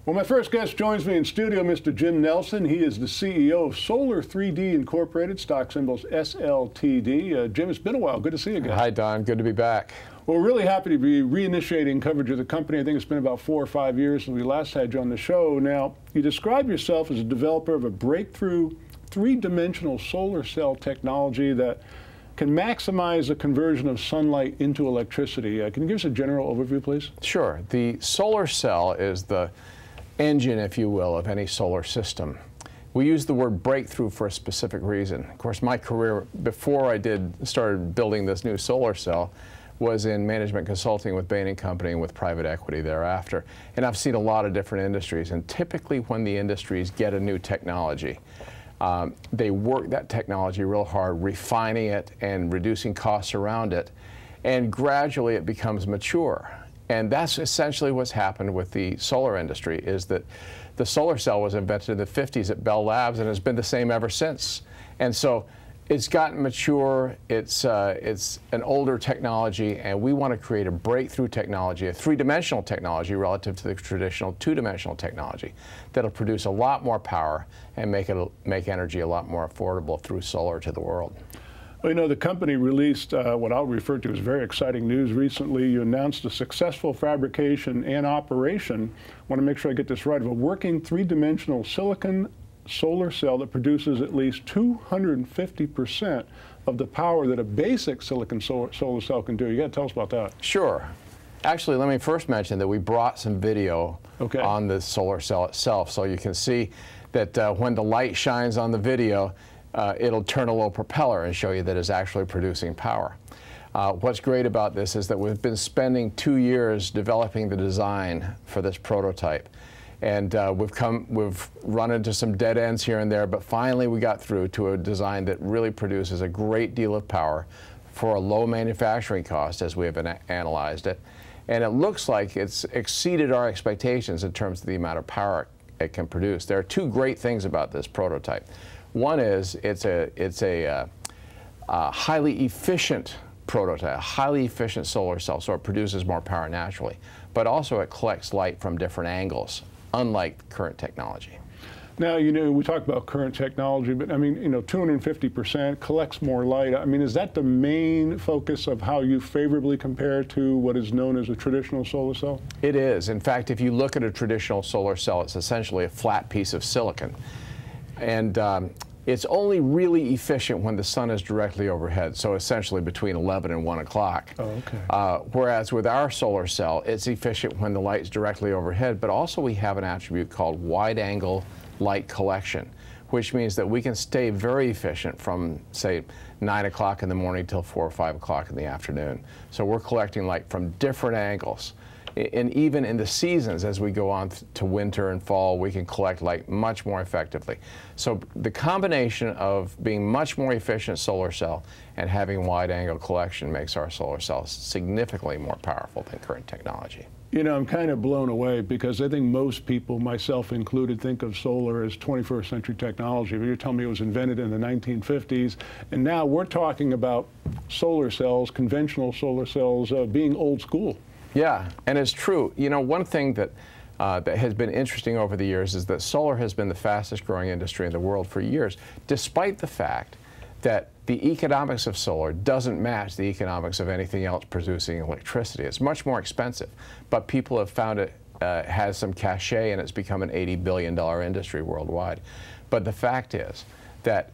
Well, my first guest joins me in studio, Mr. Jim Nelson. He is the CEO of Solar3D Incorporated, stock symbols SLTD. Jim, it's been a while. Good to see you again. Hi, Don. Good to be back. Well, we're really happy to be reinitiating coverage of the company. I think it's been about 4 or 5 years since we last had you on the show. Now, you describe yourself as a developer of a breakthrough three-dimensional solar cell technology that can maximize the conversion of sunlight into electricity. Can you give us a general overview, please? Sure. The solar cell is the engine, if you will, of any solar system. We use the word breakthrough for a specific reason. Of course, my career before I started building this new solar cell was in management consulting with Bain & Company and with private equity thereafter. And I've seen a lot of different industries. And typically when the industries get a new technology, they work that technology real hard, refining it and reducing costs around it. And gradually it becomes mature. And that's essentially what's happened with the solar industry, is that the solar cell was invented in the 50s at Bell Labs and has been the same ever since. And so it's gotten mature, it's an older technology, and we want to create a breakthrough technology, a three-dimensional technology relative to the traditional two-dimensional technology that'll produce a lot more power and make energy a lot more affordable through solar to the world. Well, you know, the company released what I'll refer to as very exciting news recently. You announced the successful fabrication and operation, I want to make sure I get this right, of a working three-dimensional silicon solar cell that produces at least 250% of the power that a basic silicon solar cell can do. You got to tell us about that. Sure. Actually, let me first mention that we brought some video on the solar cell itself, so you can see that when the light shines on the video, it'll turn a little propeller and show you that it's actually producing power. What's great about this is that we've been spending 2 years developing the design for this prototype. And we've run into some dead ends here and there, but finally we got through to a design that really produces a great deal of power for a low manufacturing cost as we have analyzed it. And it looks like it's exceeded our expectations in terms of the amount of power it can produce. There are two great things about this prototype. One is it's a highly efficient prototype, a highly efficient solar cell, so it produces more power naturally. But also it collects light from different angles, unlike current technology. Now, you know, we talk about current technology, but I mean, you know, 250% collects more light. I mean, is that the main focus of how you favorably compare to what is known as a traditional solar cell? It is. In fact, if you look at a traditional solar cell, it's essentially a flat piece of silicon. And it's only really efficient when the sun is directly overhead, so essentially between 11 and 1 o'clock. Oh, okay. Whereas with our solar cell, it's efficient when the light's directly overhead, but also we have an attribute called wide-angle light collection, which means that we can stay very efficient from, say, 9 o'clock in the morning till 4 or 5 o'clock in the afternoon. So we're collecting light from different angles. And even in the seasons, as we go on to winter and fall, we can collect light much more effectively. So the combination of being much more efficient solar cell and having wide-angle collection makes our solar cell significantly more powerful than current technology. You know, I'm kind of blown away because I think most people, myself included, think of solar as 21st century technology. But you're telling me it was invented in the 1950s, and now we're talking about solar cells, conventional solar cells, being old school. Yeah, and it's true. You know, one thing that has been interesting over the years is that solar has been the fastest growing industry in the world for years, despite the fact that the economics of solar doesn't match the economics of anything else producing electricity. It's much more expensive, but people have found it has some cachet, and it's become an $80 billion industry worldwide. But the fact is that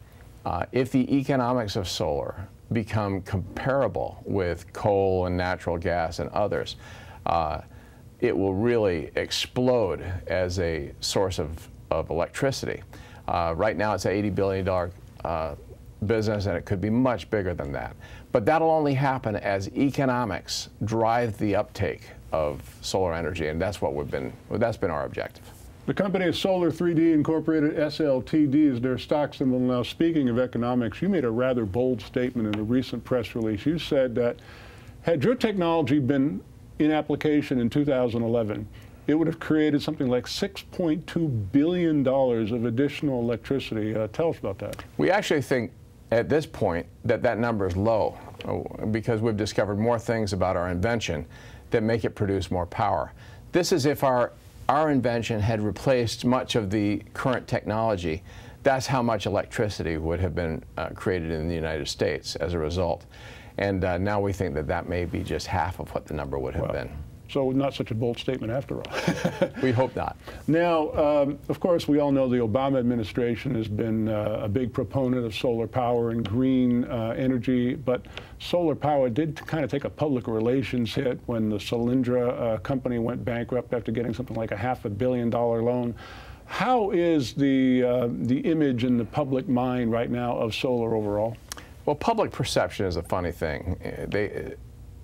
if the economics of solar become comparable with coal and natural gas and others, it will really explode as a source of electricity. Right now it's an $80 billion business, and it could be much bigger than that. But that'll only happen as economics drive the uptake of solar energy, and that's been our objective. The company is Solar3D Incorporated, SLTD is their stock symbol. Now, speaking of economics, you made a rather bold statement in a recent press release. You said that had your technology been in application in 2011, it would have created something like $6.2 billion of additional electricity. Tell us about that. We actually think at this point that number is low because we've discovered more things about our invention that make it produce more power. This is if our our invention had replaced much of the current technology, that's how much electricity would have been created in the United States as a result. And now we think that that may be just half of what the number would have been. So not such a bold statement after all. We hope not. Now, of course, we all know the Obama administration has been a big proponent of solar power and green energy, but solar power did kind of take a public relations hit when the Solyndra company went bankrupt after getting something like a $500 million loan. How is the image in the public mind right now of solar overall? Well, public perception is a funny thing.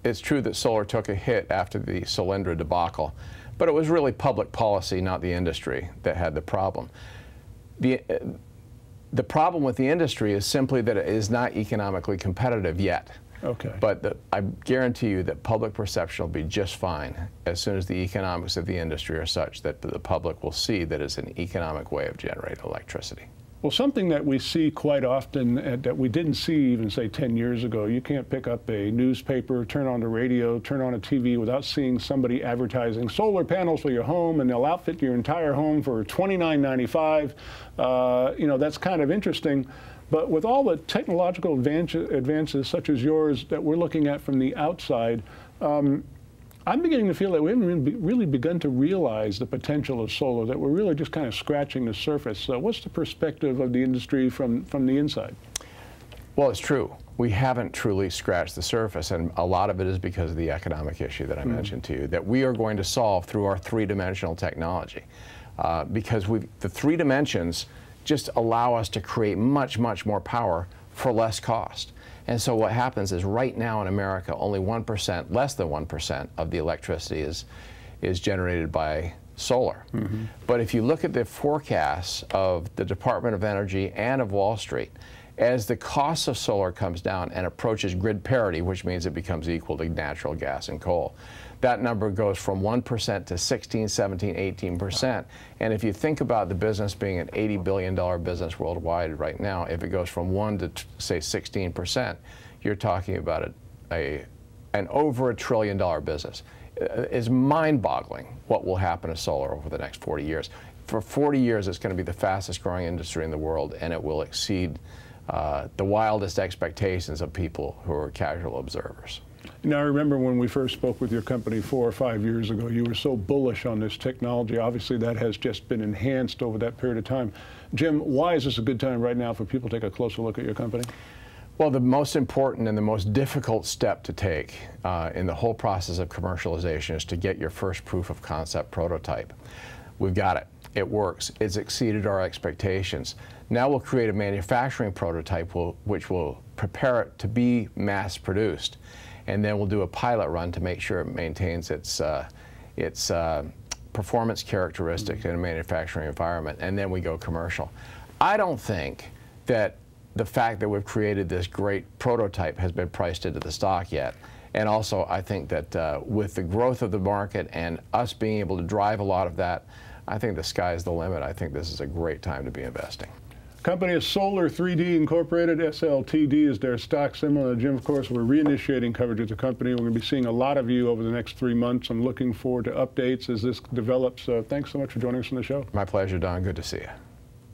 It's true that solar took a hit after the Solyndra debacle, but it was really public policy, not the industry, that had the problem. The problem with the industry is simply that it is not economically competitive yet. Okay. But I guarantee you that public perception will be just fine as soon as the economics of the industry are such that the public will see that it's an economic way of generating electricity. Well, something that we see quite often that we didn't see even, say, 10 years ago, you can't pick up a newspaper, turn on the radio, turn on a TV without seeing somebody advertising solar panels for your home, and they'll outfit your entire home for $29.95. You know, that's kind of interesting. But with all the technological advances such as yours that we're looking at from the outside, I'm beginning to feel that we haven't really begun to realize the potential of solar, that we're really just kind of scratching the surface. What's the perspective of the industry from the inside? Well, it's true. We haven't truly scratched the surface, and a lot of it is because of the economic issue that I mentioned to you, that we are going to solve through our three-dimensional technology. Because the three dimensions just allow us to create much, much more power for less cost. And so what happens is right now in America, only 1%, less than 1% of the electricity is generated by solar. But if you look at the forecasts of the Department of Energy and of Wall Street, as the cost of solar comes down and approaches grid parity, which means it becomes equal to natural gas and coal, that number goes from 1% to 16, 17, 18%. And if you think about the business being an $80 billion business worldwide right now, if it goes from 1 to, say, 16%, you're talking about an over $1 trillion business. It's mind-boggling what will happen to solar over the next 40 years. For 40 years, it's going to be the fastest growing industry in the world, and it will exceed the wildest expectations of people who are casual observers. Now, I remember when we first spoke with your company 4 or 5 years ago, you were so bullish on this technology. Obviously, that has just been enhanced over that period of time. Jim, why is this a good time right now for people to take a closer look at your company? Well, the most important and the most difficult step to take in the whole process of commercialization is to get your first proof of concept prototype. We've got it. It works. It's exceeded our expectations. Now we'll create a manufacturing prototype which will prepare it to be mass produced. And then we'll do a pilot run to make sure it maintains its performance characteristics in a manufacturing environment, and then we go commercial. I don't think that the fact that we've created this great prototype has been priced into the stock yet. And also, I think that with the growth of the market and us being able to drive a lot of that, I think the sky's the limit. I think this is a great time to be investing. Company is Solar3D Incorporated. SLTD is their stock symbol. And Jim, of course, we're reinitiating coverage of the company. We're going to be seeing a lot of you over the next 3 months. I'm looking forward to updates as this develops. Thanks so much for joining us on the show. My pleasure, Don. Good to see you.